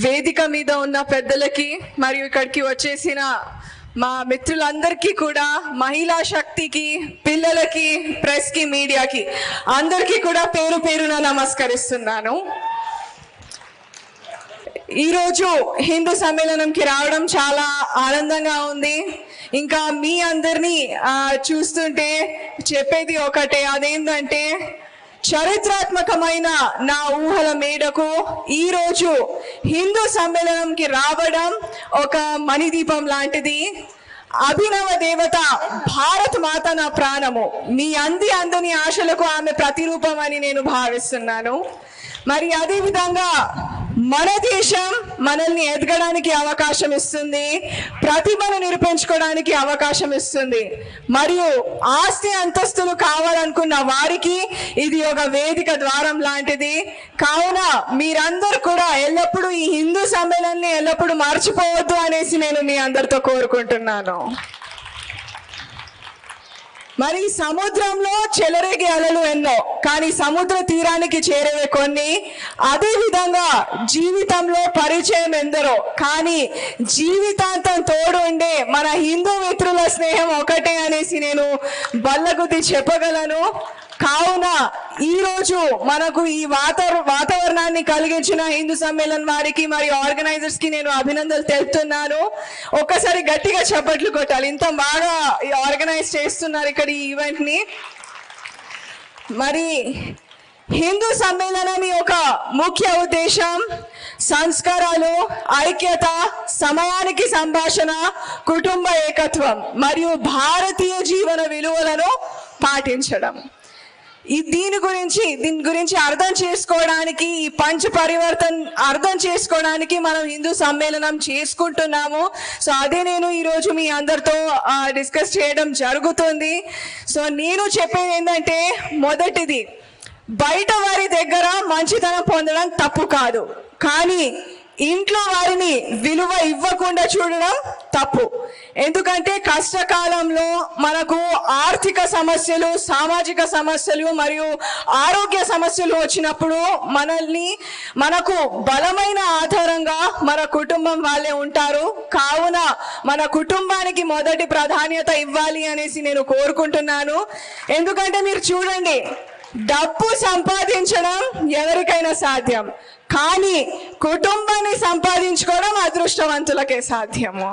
వేదిక మీద ఉన్న పెద్దలకి మరియు ఇక్కడికి వచ్చేసిన మా మిత్రులందరికీ కూడా, మహిళా శక్తికి, పిల్లలకి, ప్రెస్కి, మీడియాకి అందరికీ కూడా పేరు పేరున నమస్కరిస్తున్నాను. ఈరోజు హిందూ సమ్మేళనంకి రావడం చాలా ఆనందంగా ఉంది. ఇంకా మీ అందరినీ చూస్తుంటే చెప్పేది ఒకటే, అదేంటంటే చరిత్రాత్మకమైన నా ఊహల మేడకు ఈరోజు హిందూ సమ్మేళనంకి రావడం ఒక మణిదీపం లాంటిది. అభినవ దేవత భారత్ మాత నా ప్రాణము, మీ అందని ఆశలకు ఆమె ప్రతిరూపం అని నేను భావిస్తున్నాను. మరి అదేవిధంగా మన దేశం మనల్ని ఎదగడానికి అవకాశం ఇస్తుంది, ప్రతిభను నిరూపించుకోవడానికి అవకాశం ఇస్తుంది, మరియు ఆస్తి అంతస్తులు కావాలనుకున్న వారికి ఇది ఒక వేదిక ద్వారం లాంటిది. కావున మీరందరూ కూడా ఎల్లప్పుడూ ఈ హిందూ సమ్మేళనాన్ని ఎల్లప్పుడూ మర్చిపోవద్దు అనేసి నేను మీ అందరితో కోరుకుంటున్నాను. మరి సముద్రంలో చెలరేగే అలలు ఎన్నో, కానీ సముద్ర తీరానికి చేరేవే కొన్ని. అదే విధంగా జీవితంలో పరిచయం ఎందరో, కానీ జీవితాంతం తోడు ఉండే మన హిందూ మిత్రుల స్నేహం ఒకటే అనేసి నేను బల్లగుద్ది చెప్పగలను. కావున ఈరోజు మనకు ఈ వాతావరణాన్ని కలిగించిన హిందూ సమ్మేళనం వారికి మరియు ఆర్గనైజర్స్ కి నేను అభినందనలు తెలుపుతున్నాను. ఒక్కసారి గట్టిగా చప్పట్లు కొట్టాలి, ఇంత బాగా ఆర్గనైజ్ చేస్తున్నారు ఇక్కడ ఈ ఈవెంట్ ని. మరి హిందూ సమ్మేళనం యొక్క ముఖ్య ఉద్దేశం సంస్కారాలు, ఐక్యత, సమయానికి సంభాషణ, కుటుంబ ఏకత్వం మరియు భారతీయ జీవన విలువలను పాటించడం. దీని గురించి అర్థం చేసుకోవడానికి, ఈ పంచ పరివర్తన్ అర్థం చేసుకోవడానికి మనం హిందూ సమ్మేళనం చేసుకుంటున్నాము. సో అదే నేను ఈరోజు మీ అందరితో డిస్కస్ చేయడం జరుగుతుంది. సో నేను చెప్పేది ఏంటంటే, మొదటిది, బయట వారి దగ్గర మంచితనం పొందడం తప్పు కాదు, కానీ ఇంట్లో వారిని విలువ ఇవ్వకుండా చూడడం తప్పు. ఎందుకంటే కష్టకాలంలో మనకు ఆర్థిక సమస్యలు, సామాజిక సమస్యలు మరియు ఆరోగ్య సమస్యలు వచ్చినప్పుడు మనకు బలమైన ఆధారంగా మన కుటుంబం వాళ్ళే ఉంటారు. కావున మన కుటుంబానికి మొదటి ప్రాధాన్యత ఇవ్వాలి అనేసి నేను కోరుకుంటున్నాను. ఎందుకంటే మీరు చూడండి, డబ్బు సంపాదించడం ఎవరికైనా సాధ్యం, కానీ కుటుంబాన్ని సంపాదించుకోవడం అదృష్టవంతులకే సాధ్యము.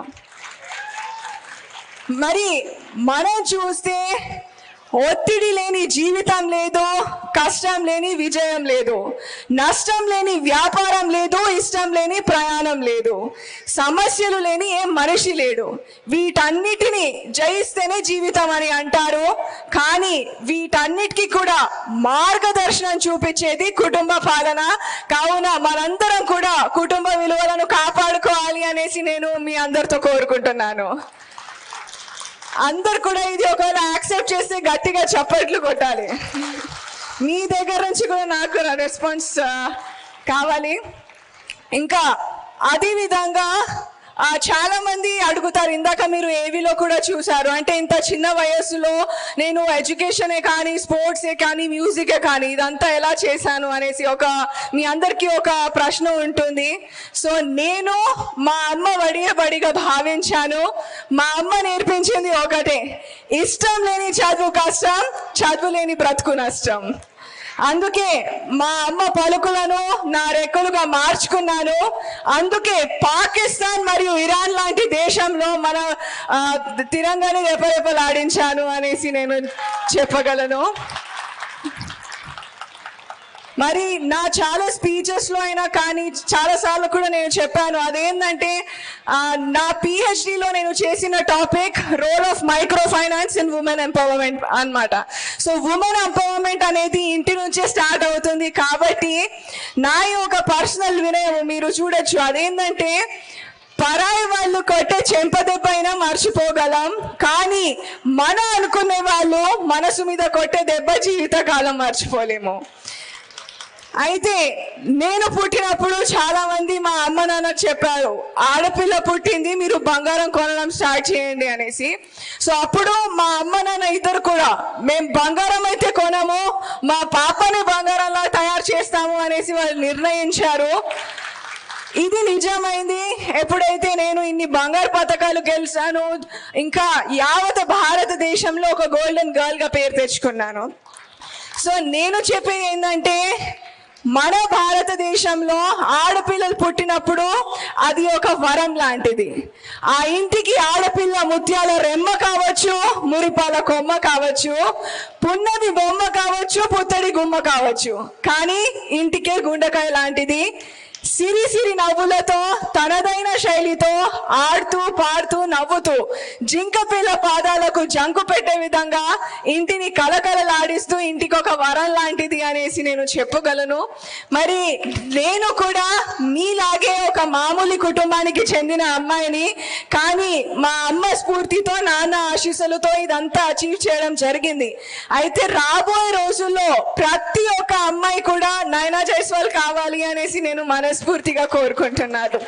మరి మనం చూస్తే ఒత్తిడి లేని జీవితం లేదు, కష్టం లేని విజయం లేదు, నష్టం లేని వ్యాపారం లేదు, ఇష్టం లేని ప్రయాణం లేదు, సమస్యలు లేని ఏ మనిషి లేడు. వీటన్నిటిని జయిస్తేనే జీవితం అని అంటారు, కానీ వీటన్నిటికీ కూడా మార్గదర్శనం చూపించేది కుటుంబ పాలన. కావున మనందరం కూడా కుటుంబ విలువలను కాపాడుకోవాలి అనేసి నేను మీ అందరితో కోరుకుంటున్నాను. అందరు కూడా ఇది ఒకవేళ యాక్సెప్ట్ చేస్తే గట్టిగా చప్పట్లు కొట్టాలి. మీ దగ్గర నుంచి కూడా నాకు రెస్పాన్స్ కావాలి. ఇంకా అదే విధంగా చాలా మంది అడుగుతారు, ఇందాక మీరు ఏవీలో కూడా చూసారు, అంటే ఇంత చిన్న వయస్సులో నేను ఎడ్యుకేషనే కానీ, స్పోర్ట్సే కానీ, మ్యూజికే కానీ ఇదంతా ఎలా చేశాను అనేసి మీ అందరికీ ఒక ప్రశ్న ఉంటుంది. సో నేను మా అమ్మ బడిగా భావించాను. మా అమ్మ నేర్పించింది ఒకటే, ఇష్టం లేని చదువు కష్టం, చదువు లేని బ్రతుకు నష్టం. అందుకే మా అమ్మ పలుకులను నా రెక్కలుగా మార్చుకున్నాను. అందుకే పాకిస్తాన్ మరియు ఇరాన్ లాంటి దేశంలో మన తిరంగాని రెపరెపలాడించాను అనేసి నేను చెప్పగలను. మరి నా చాలా స్పీచెస్లో అయినా కానీ చాలాసార్లు కూడా నేను చెప్పాను, అదేంటంటే నా పిహెచ్డిలో నేను చేసిన topic role of micro finance in women empowerment అన్నమాట. సో ఉమెన్ ఎంపవర్మెంట్ అనేది ఇంటి నుంచే స్టార్ట్ అవుతుంది. కాబట్టి నా యొక్క పర్సనల్ వినయం మీరు చూడొచ్చు, అదేంటంటే పరాయి వాళ్ళు కొట్టే చెంపదెబ్బైనా మర్చిపోగలం, కానీ అనుకునే వాళ్ళు మనసు మీద కొట్టే దెబ్బ జీవితకాలం మర్చిపోలేము. అయితే నేను పుట్టినప్పుడు చాలా మంది మా అమ్మ నాన్న చెప్పారు, ఆడపిల్ల పుట్టింది, మీరు బంగారం కొనడం స్టార్ట్ చేయండి అనేసి. సో అప్పుడు మా అమ్మ నాన్న ఇద్దరు కూడా, మేము బంగారం అయితే కొనము, మా పాపని బంగారంలా తయారు చేస్తాము అనేసి వాళ్ళు నిర్ణయించారు. ఇది నిజమైంది ఎప్పుడైతే నేను ఇన్ని బంగారు పథకాలు గెలిచాను, ఇంకా యావత్ భారతదేశంలో ఒక గోల్డెన్ గర్ల్ గా పేరు తెచ్చుకున్నాను. సో నేను చెప్పేది ఏంటంటే, మన భారతదేశంలో ఆడపిల్లలు పుట్టినప్పుడు అది ఒక వరం లాంటిది. ఆ ఇంటికి ఆడపిల్ల ముత్యాల రెమ్మ కావచ్చు, మురిపాల కొమ్మ కావచ్చు, పున్నది బొమ్మ కావచ్చు, పుత్తడి గుమ్మ కావచ్చు, కానీ ఇంటికే గుండెకాయ లాంటిది. సిరి సిరి నవ్వులతో తనదైన శైలితో ఆడుతూ పాడుతూ నవ్వుతూ జింక పిల్ల పాదాలకు జంకు పెట్టే విధంగా ఇంటిని కలకలలాడిస్తూ ఇంటికి ఒక వరం లాంటిది అనేసి నేను చెప్పగలను. మరి నేను కూడా మీలాగే ఒక మామూలు కుటుంబానికి చెందిన అమ్మాయిని, కానీ మా అమ్మ స్ఫూర్తితో నాన్న ఆశీస్సులతో ఇదంతా అచీవ్ చేయడం జరిగింది. అయితే రాబోయే రోజుల్లో ప్రతి ఒక్క అమ్మాయి కూడా నైనా జైస్వాల్ కావాలి అనేసి నేను మనస్ఫూర్తిగా కోరుకుంటున్నాను.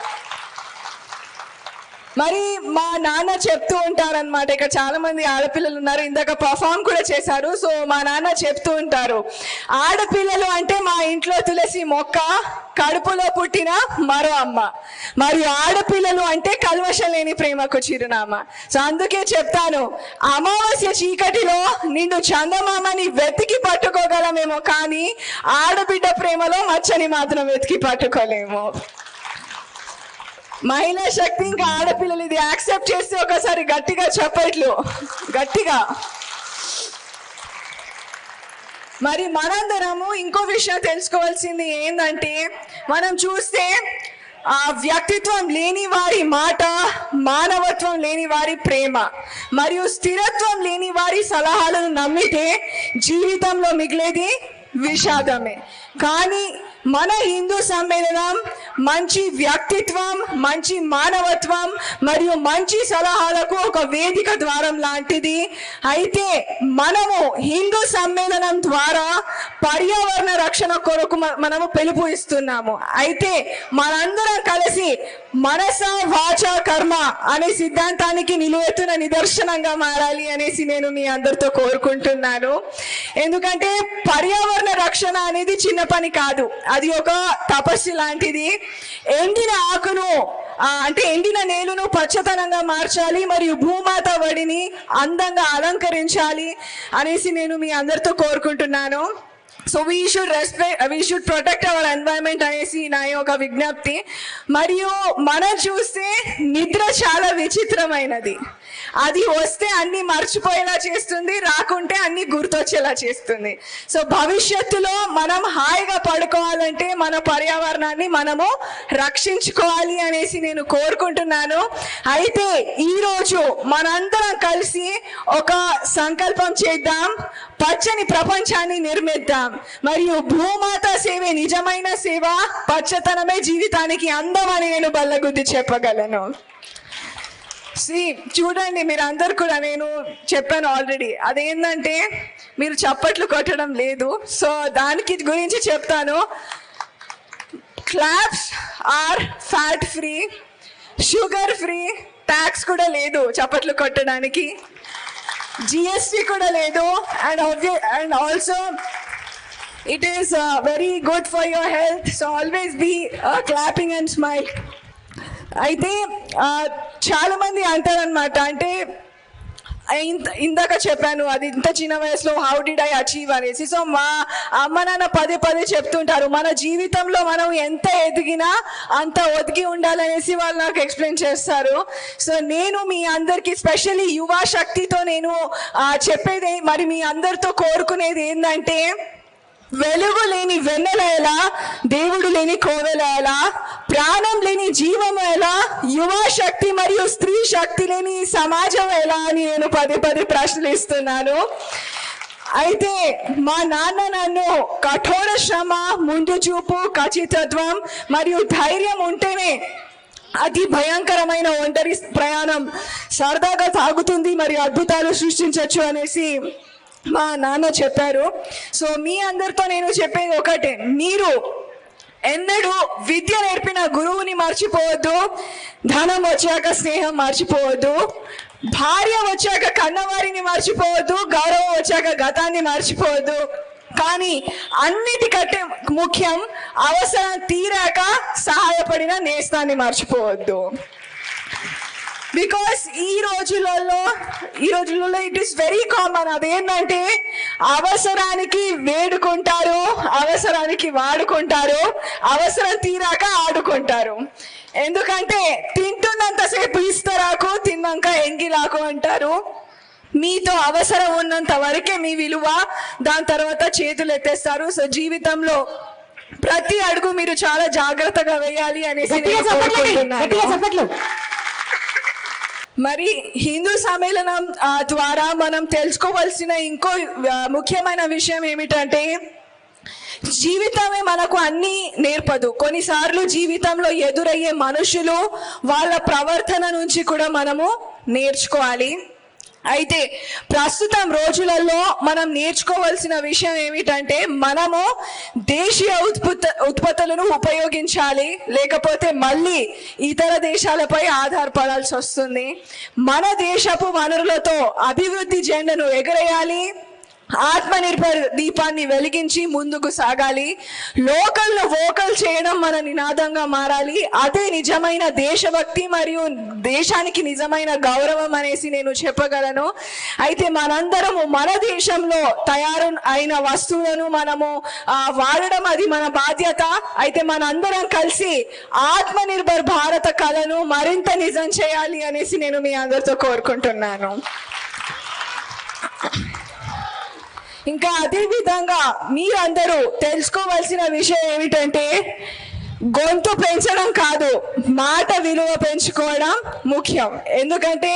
మరి మా నాన్న చెప్తూ ఉంటారనమాట, ఇక్కడ చాలా మంది ఆడపిల్లలు ఉన్నారు, ఇందాక పర్ఫామ్ కూడా చేశారు. సో మా నాన్న చెప్తూ ఉంటారు, ఆడపిల్లలు అంటే మా ఇంట్లో తులసి మొక్క, కడుపులో పుట్టిన మరో అమ్మ, మరియు ఆడపిల్లలు అంటే కల్మషం లేని ప్రేమకు చిరునామా. సో అందుకే చెప్తాను, అమావాస్య చీకటిలో నిన్ను చందమామని వెతికి పట్టుకోగలమేమో, కానీ ఆడబిడ్డ ప్రేమలో మచ్చని మాత్రం వెతికి పట్టుకోలేము. మహిళా శక్తి ఇంకా ఆడపిల్లలు ఇది యాక్సెప్ట్ చేస్తే ఒకసారి గట్టిగా చెప్పట్లు, గట్టిగా. మరి మనందరము ఇంకో విషయం తెలుసుకోవాల్సింది ఏంటంటే, మనం చూస్తే ఆ వ్యక్తిత్వం లేని వారి మాట, మానవత్వం లేని వారి ప్రేమ, మరియు స్థిరత్వం లేని వారి సలహాలను నమ్మితే జీవితంలో మిగిలేది విషాదమే. కానీ మన హిందూ సమ్మేళనం మంచి వ్యక్తిత్వం, మంచి మానవత్వం మరియు మంచి సలహాలకు ఒక వేదిక ద్వారం లాంటిది. అయితే మనము హిందూ సమ్మేళనం ద్వారా పర్యావరణ రక్షణ కొరకు మనము పిలుపు ఇస్తున్నాము. అయితే మనందరం కలిసి మనస వాచ కర్మ అనే సిద్ధాంతానికి నిలువెత్తున నిదర్శనంగా మారాలి అనేసి నేను మీ అందరితో కోరుకుంటున్నాను. ఎందుకంటే పర్యావరణ రక్షణ అనేది చిన్న పని కాదు, అది ఒక తపస్సు లాంటిది. ఎండిన ఆకును అంటే ఎండిన నేలను పచ్చతనంగా మార్చాలి, మరియు భూమాత వడిని అందంగా అలంకరించాలి అనేసి నేను మీ అందరితో కోరుకుంటున్నాను. So we should protect our environment అనేసి నా యొక్క విజ్ఞప్తి. మరియు మనం చూస్తే నిద్ర చాలా విచిత్రమైనది. అది వస్తే అన్ని మర్చిపోయేలా చేస్తుంది, రాకుంటే అన్ని గుర్తొచ్చేలా చేస్తుంది. సో భవిష్యత్తులో మనం హాయిగా పడుకోవాలంటే మన పర్యావరణాన్ని మనము రక్షించుకోవాలి అనేసి నేను కోరుకుంటున్నాను. అయితే ఈరోజు మనందరం కలిసి ఒక సంకల్పం చేద్దాం, పచ్చని ప్రపంచాన్ని నిర్మిద్దాం. మరియు భూమాత సేవే నిజమైన సేవ, పచ్చతనమే జీవితానికి అందం అని నేను బల్లగుద్ది చెప్పగలను. చూడండి, మీరు అందరు కూడా, నేను చెప్పాను ఆల్రెడీ, అదేంటంటే మీరు చప్పట్లు కొట్టడం లేదు. సో దానికి గురించి చెప్తాను. Claps are fat free, sugar free, tax కూడా లేదు చప్పట్లు కొట్టడానికి, జిఎస్టీ కూడా లేదు, and also it is very good for your health. So always be clapping and smile. అయితే చాలా మంది అంటారనమాట, అంటే ఇందాక చెప్పాను అది ఇంత చిన్న వయసులో హౌ డిడ్ ఐ అచీవ్ అనేసి. సో మా అమ్మ నాన్న పదే పదే చెప్తుంటారు, మన జీవితంలో మనం ఎంత ఎదిగినా అంత ఒదిగి ఉండాలనేసి వాళ్ళు నాకు ఎక్స్ప్లెయిన్ చేస్తారు. సో నేను మీ అందరికీ స్పెషల్లీ యువ శక్తితో నేను చెప్పేది, మరి మీ అందరితో కోరుకునేది ఏంటంటే, వెలుగు లేని వెన్నెల ఎలా, దేవుడు లేని కోవెల ఎలా, ప్రాణం లేని జీవం ఎలా, యువ శక్తి మరియు స్త్రీ శక్తి లేని సమాజం ఎలా అని నేను పదే పదే ప్రశ్నలు ఇస్తున్నాను. అయితే మా నాన్న నన్ను కఠోర శ్రమ, ముందు చూపు, ఖచ్చితత్వం మరియు ధైర్యం ఉంటేనే అతి భయంకరమైన ఒంటరి ప్రయాణం సరదాగా సాగుతుంది మరియు అద్భుతాలు సృష్టించవచ్చు అనేసి మా నాన్న చెప్పారు. సో మీ అందరితో నేను చెప్పేది ఒకటే, మీరు ఎన్నడూ విద్య నేర్పిన గురువుని మర్చిపోవద్దు, ధనం వచ్చాక స్నేహం మర్చిపోవద్దు, భార్య వచ్చాక కన్నవారిని మర్చిపోవద్దు, గౌరవం వచ్చాక గతాన్ని మర్చిపోవద్దు. కానీ అన్నిటికంటే ముఖ్యం, అవసరం తీరాక సహాయపడిన నేస్తాన్ని మర్చిపోవద్దు. బికాస్ ఈ రోజులలో ఇట్ ఈస్ వెరీ కామన్. అదేంటంటే అవసరానికి వేడుకుంటారు, అవసరానికి వాడుకుంటారు, అవసరం తీరాక ఆడుకుంటారు. ఎందుకంటే తింటున్నంతసేపు ఇస్తరాకు, తిన్నాక ఎంగిలాకు అంటారు. మీతో అవసరం ఉన్నంత వరకే మీ విలువ, దాని తర్వాత చేతులు ఎత్తేస్తారు. సో జీవితంలో ప్రతి అడుగు మీరు చాలా జాగ్రత్తగా వేయాలి అనేసి నేను కోరుకుంటున్నాను. మరి హిందూ సమ్మేళనం ద్వారా మనం తెలుసుకోవాల్సిన ఇంకో ముఖ్యమైన విషయం ఏమిటంటే, జీవితమే మనకు అన్ని నేర్పదు. కొన్నిసార్లు జీవితంలో ఎదురయ్యే మనుషులు, వాళ్ళ ప్రవర్తన నుంచి కూడా మనము నేర్చుకోవాలి. అయితే ప్రస్తుతం రోజులలో మనం నేర్చుకోవాల్సిన విషయం ఏమిటంటే, మనము దేశీయ ఉత్పత్తులను ఉపయోగించాలి, లేకపోతే మళ్ళీ ఇతర దేశాలపై ఆధారపడాల్సి వస్తుంది. మన దేశపు వనరులతో అభివృద్ధి జెండాను ఎగరేయాలి, ఆత్మనిర్భర్ దీపాన్ని వెలిగించి ముందుకు సాగాలి. లోకల్ను వోకల్ చేయడం మన నినాదంగా మారాలి. అదే నిజమైన దేశభక్తి మరియు దేశానికి నిజమైన గౌరవం అనేసి నేను చెప్పగలను. అయితే మనందరము మన దేశంలో తయారు అయిన వస్తువులను మనము వాడడం అది మన బాధ్యత. అయితే మనందరం కలిసి ఆత్మనిర్భర్ భారత కళను మరింత నిజం చేయాలి అనేసి నేను మీ అందరితో కోరుకుంటున్నాను. ఇంకా అదే విధంగా మీరందరూ తెలుసుకోవాల్సిన విషయం ఏమిటంటే, గొంతు పెంచడం కాదు, మాట విలువ పెంచుకోవడం ముఖ్యం. ఎందుకంటే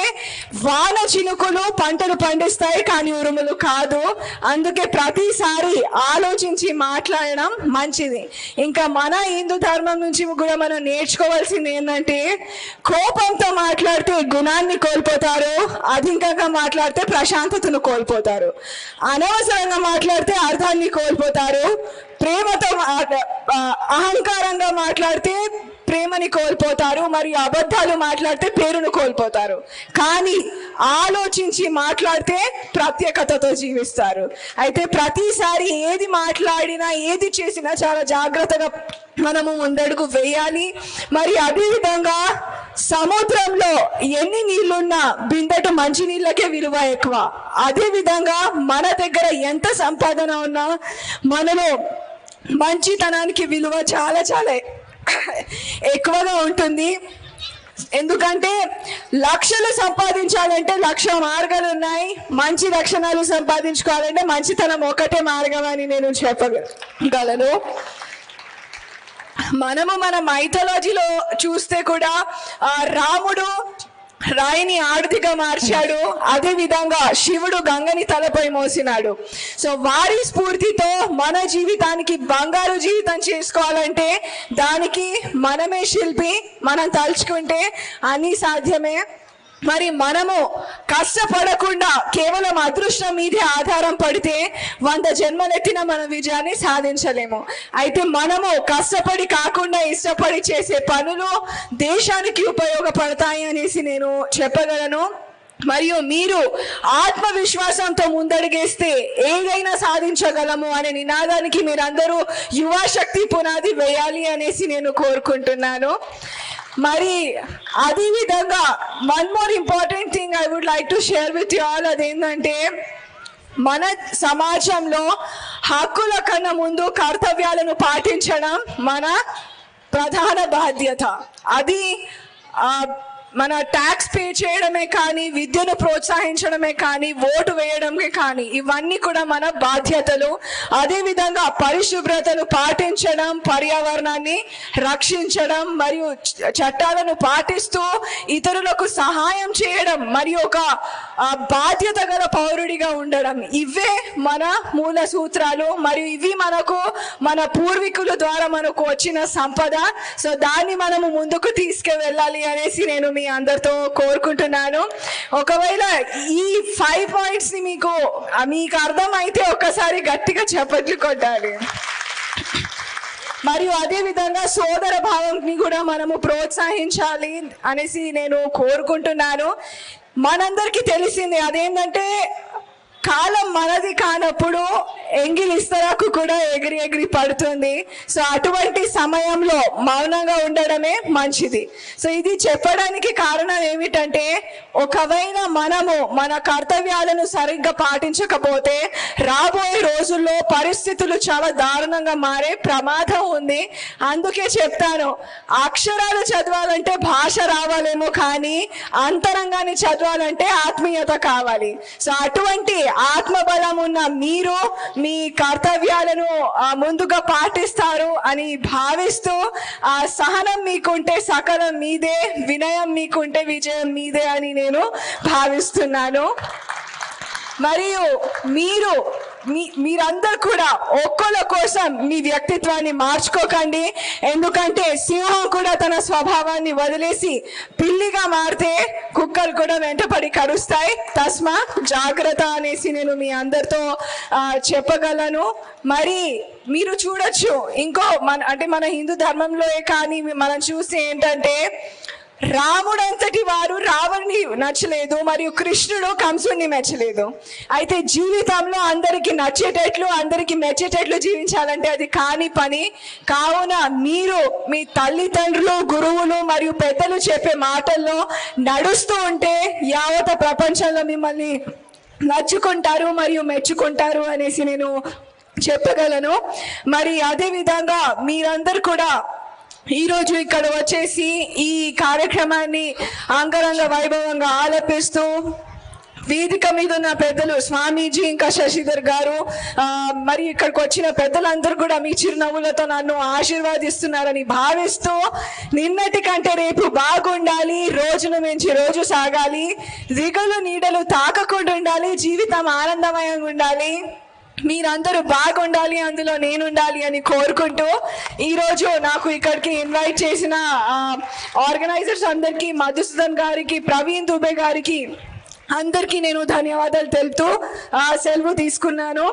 వాన చినుకులు పంటలు పండిస్తాయి, కానీ ఉరుములు కాదు. అందుకే ప్రతిసారి ఆలోచించి మాట్లాడడం మంచిది. ఇంకా మన హిందూ ధర్మం నుంచి కూడా మనం నేర్చుకోవాల్సింది ఏంటంటే, కోపంతో మాట్లాడితే గుణాన్ని కోల్పోతారు, అధికంగా మాట్లాడితే ప్రశాంతతను కోల్పోతారు, అనవసరంగా మాట్లాడితే అర్థాన్ని కోల్పోతారు, ప్రేమతో అహంకారంగా మాట్లాడితే ప్రేమని కోల్పోతారు, మరియు అబద్ధాలు మాట్లాడితే పేరును కోల్పోతారు. కానీ ఆలోచించి మాట్లాడితే ప్రత్యేకతతో జీవిస్తారు. అయితే ప్రతిసారి ఏది మాట్లాడినా ఏది చేసినా చాలా జాగ్రత్తగా మనము ముందడుగు వేయాలి. మరి అదేవిధంగా సముద్రంలో ఎన్ని నీళ్లున్నా బిందెటు మంచి నీళ్ళకే విలువ ఎక్కువ. అదేవిధంగా మన దగ్గర ఎంత సంపాదన ఉన్నా మనలో మంచితనానికి విలువ చాలా చాలా ఎక్కువగా ఉంటుంది. ఎందుకంటే లక్షలు సంపాదించాలంటే 1,00,000 మార్గాలు ఉన్నాయి, మంచి లక్షణాలు సంపాదించుకోవాలంటే మంచితనం ఒకటే మార్గం అని నేను చెప్పగలను. మనము మన మైథాలజీలో చూస్తే కూడా రాముడు రాయిని ఆడదిగా మార్చాడు, అదే విధంగా శివుడు గంగని తలపై మోసినాడు. సో వారి స్ఫూర్తితో మన జీవితానికి బంగారు జీవితం చేసుకోవాలంటే దానికి మనమే శిల్పి. మనం తలుచుకుంటే అన్నీ సాధ్యమే. మరి మనము కష్టపడకుండా కేవలం అదృష్టం మీదే ఆధారం పడితే 100 జన్మలెత్తిన మన విజయాన్ని సాధించలేము. అయితే మనము కష్టపడి కాకుండా ఇష్టపడి చేసే పనులు దేశానికి ఉపయోగపడతాయి అనేసి నేను చెప్పగలను. మరియు మీరు ఆత్మవిశ్వాసంతో ముందడుగేస్తే ఏదైనా సాధించగలము అనే నినాదానికి మీరందరూ యువశక్తి పునాది వేయాలి అనేసి నేను కోరుకుంటున్నాను. మరి అదే విధంగా one more important thing I would like to share with you all. అదేంటంటే, మన సమాజంలో హక్కుల కన్నా ముందు కర్తవ్యాలను పాటించడం మన ప్రధాన బాధ్యత. అది మన ట్యాక్స్ పే చేయడమే కానీ, విద్యను ప్రోత్సహించడమే కానీ, ఓటు వేయడమే కానీ, ఇవన్నీ కూడా మన బాధ్యతలు. అదేవిధంగా పరిశుభ్రతను పాటించడం, పర్యావరణాన్ని రక్షించడం మరియు చట్టాలను పాటిస్తూ ఇతరులకు సహాయం చేయడం మరియు ఒక బాధ్యత గల పౌరుడిగా ఉండడం, ఇవే మన మూల సూత్రాలు. మరియు ఇవి మనకు మన పూర్వీకుల ద్వారా మనకు వచ్చిన సంపద. సో దాన్ని మనము ముందుకు తీసుకువెళ్ళాలి అనేసి నేను మీ అందరితో కోరుకుంటున్నాను. ఒకవేళ ఈ 5 పాయింట్స్ ని మీకు అర్థం అయితే ఒక్కసారి గట్టిగా చప్పట్లు కొట్టాలి. మరియు అదే విధంగా సోదర భావాన్ని కూడా మనము ప్రోత్సహించాలి అనేసి నేను కోరుకుంటున్నాను. మనందరికీ తెలిసింది అదేంటంటే, కాలం మనది కానప్పుడు ఎంగిలి ఇస్తరాకు కూడా ఎగిరి ఎగిరి పడుతుంది. సో అటువంటి సమయంలో మౌనంగా ఉండడమే మంచిది. సో ఇది చెప్పడానికి కారణం ఏమిటంటే, ఒకవేళ మనము మన కర్తవ్యాలను సరిగ్గా పాటించకపోతే రాబోయే రోజుల్లో పరిస్థితులు చాలా దారుణంగా మారే ప్రమాదం ఉంది. అందుకే చెప్తాను, అక్షరాలు చదవాలంటే భాష రావాలేమో, కానీ అంతరంగాన్ని చదవాలంటే ఆత్మీయత కావాలి. సో అటువంటి ఆత్మబలం ఉన్న మీరు మీ కర్తవ్యాలను ముందుగా పాటిస్తారు అని భావిస్తూ, ఆ సహనం మీకుంటే సకలం మీదే, వినయం మీకుంటే విజయం మీదే అని నేను భావిస్తున్నాను. మరియు మీరందరూ కూడా ఒక్కళ్ళ కోసం మీ వ్యక్తిత్వాన్ని మార్చుకోకండి. ఎందుకంటే సింహం కూడా తన స్వభావాన్ని వదిలేసి పిల్లిగా మారితే కుక్కలు కూడా వెంటపడి కరుస్తాయి. తస్మా జాగ్రత్త అనేసి నేను మీ అందరితో చెప్పగలను. మరి మీరు చూడొచ్చు, ఇంకో మన హిందూ ధర్మంలోనే కానీ మనం చూస్తే ఏంటంటే, రాముడంతటి వారు రావణ్ణి నచ్చలేదు, మరియు కృష్ణుడు కంసుడిని మెచ్చలేదు. అయితే జీవితంలో అందరికి నచ్చేటట్లు, అందరికి మెచ్చేటట్లు జీవించాలంటే అది కాని పని. కావున మీరు మీ తల్లిదండ్రులు, గురువులు మరియు పెద్దలు చెప్పే మాటల్లో నడుస్తూ ఉంటే యావత ప్రపంచంలో మిమ్మల్ని నచ్చుకుంటారు మరియు మెచ్చుకుంటారు అనేసి నేను చెప్పగలను. మరి అదే విధంగా మీరందరూ కూడా ఈరోజు ఇక్కడ వచ్చేసి ఈ కార్యక్రమాన్ని అంగరంగ వైభవంగా ఆలపిస్తూ, వేదిక మీద ఉన్న పెద్దలు స్వామీజీ, ఇంకా శశిధర్ గారు, మరి ఇక్కడికి వచ్చిన పెద్దలందరూ కూడా మీ చిరునవ్వులతో నన్ను ఆశీర్వాదిస్తున్నారని భావిస్తూ, నిన్నటి కంటే రేపు బాగుండాలి, రోజును మించి రోజు సాగాలి, దిగులు నీడలు తాకకుండా ఉండాలి, జీవితం ఆనందమయంగా ఉండాలి, మీరందరూ బాగుండాలి, అందులో నేనుండాలి అని కోరుకుంటూ, ఈరోజు నాకు ఇక్కడికి ఇన్వైట్ చేసిన ఆర్గనైజర్స్ అందరికీ, మధుసూదన్ గారికి, ప్రవీణ్ దుబే గారికి అందరికీ నేను ధన్యవాదాలు తెలుపుతూ సెలవు తీసుకుంటున్నాను.